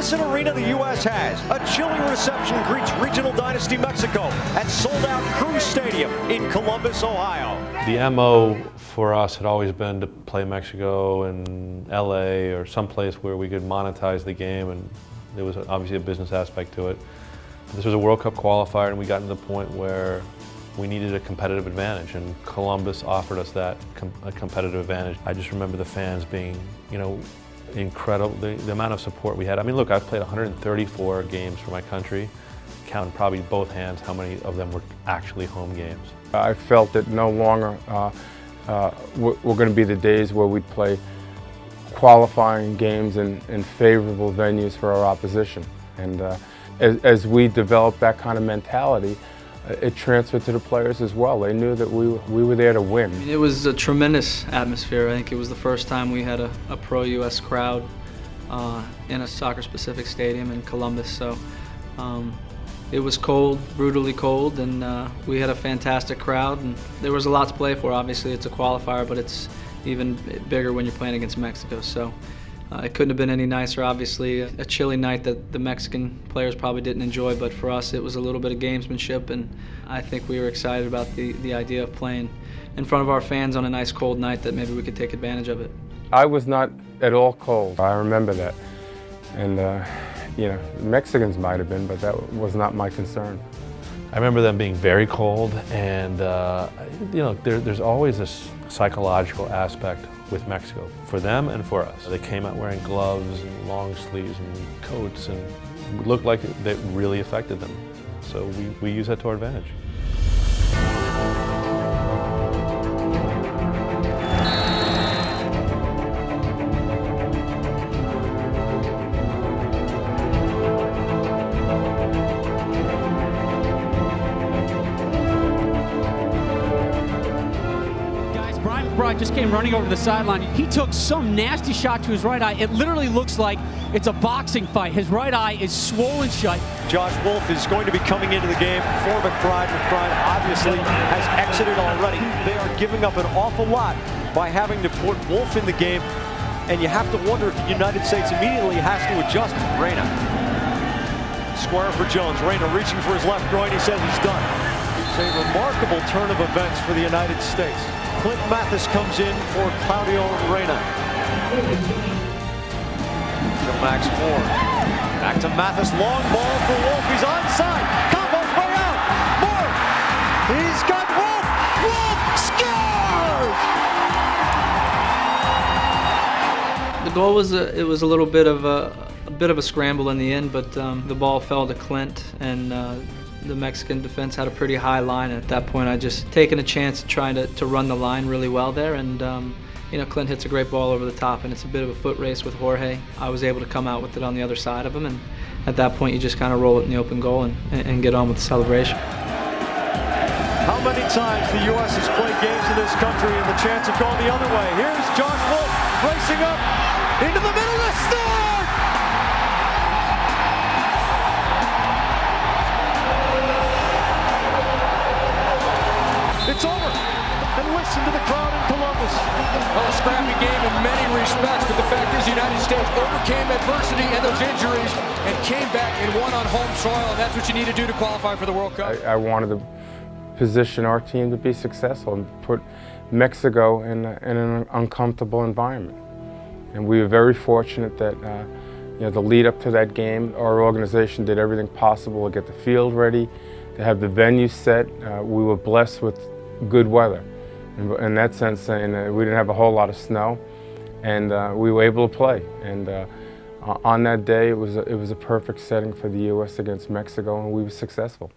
Nissan Arena, the U.S. has. A chilling reception greets regional dynasty Mexico at sold-out Cruz Stadium in Columbus, Ohio. The MO for us had always been to play Mexico and LA or someplace where we could monetize the game, and there was obviously a business aspect to it. This was a World Cup qualifier, and we got to the point where we needed a competitive advantage, and Columbus offered us that a competitive advantage. I just remember the fans being, incredible, the amount of support we had. I mean, look, I've played 134 games for my country, counting probably both hands how many of them were actually home games. I felt that no longer were going to be the days where we'd play qualifying games in favorable venues for our opposition. And as we developed that kind of mentality, it transferred to the players as well. They knew that we were there to win. It was a tremendous atmosphere. I think it was the first time we had a pro-U.S. crowd in a soccer-specific stadium in Columbus. So it was cold, brutally cold, and we had a fantastic crowd. And there was a lot to play for. Obviously, it's a qualifier, but it's even bigger when you're playing against Mexico. So it couldn't have been any nicer. Obviously, a chilly night that the Mexican players probably didn't enjoy, but for us it was a little bit of gamesmanship, and I think we were excited about the idea of playing in front of our fans on a nice cold night, that maybe we could take advantage of it. I was not at all cold. I remember that. And Mexicans might have been, but that was not my concern. I remember them being very cold, and there's always this psychological aspect with Mexico, for them and for us. They came out wearing gloves and long sleeves and coats, and it looked like that really affected them. So we use that to our advantage. Just came running over to the sideline. He took some nasty shot to his right eye. It literally looks like it's a boxing fight. His right eye is swollen shut. Josh Wollf is going to be coming into the game for McBride. McBride obviously has exited already. They are giving up an awful lot by having to put Wollf in the game, and you have to wonder if the United States immediately has to adjust. Reyna. Square for Jones. Reyna reaching for his left groin. He says he's done. It's a remarkable turn of events for the United States. Clint Mathis comes in for Claudio Reyna. To Max Moore. Back to Mathis, long ball for Wollf. He's onside. Combo's way out. Moore. He's got Wollf. Wollf scores! The goal was it was a little bit of a scramble in the end, but the ball fell to Clint, and the Mexican defense had a pretty high line. At that point, I just taken a chance trying to run the line really well there, and Clint hits a great ball over the top, and it's a bit of a foot race with Jorge. I was able to come out with it on the other side of him, and at that point you just kind of roll it in the open goal and get on with the celebration. How many times the U.S. has played games in this country and the chance of going the other way? Here's Josh Wollf racing up into the middle to start! It's over. And listen to the crowd in Columbus. Well, a scrappy game in many respects, but the fact is the United States overcame adversity and those injuries and came back and won on home soil, and that's what you need to do to qualify for the World Cup. I wanted to position our team to be successful and put Mexico in an uncomfortable environment. And we were very fortunate that the lead up to that game, our organization did everything possible to get the field ready, to have the venue set. We were blessed with good weather. In that sense, we didn't have a whole lot of snow, and we were able to play. And on that day, it was a perfect setting for the U.S. against Mexico, and we were successful.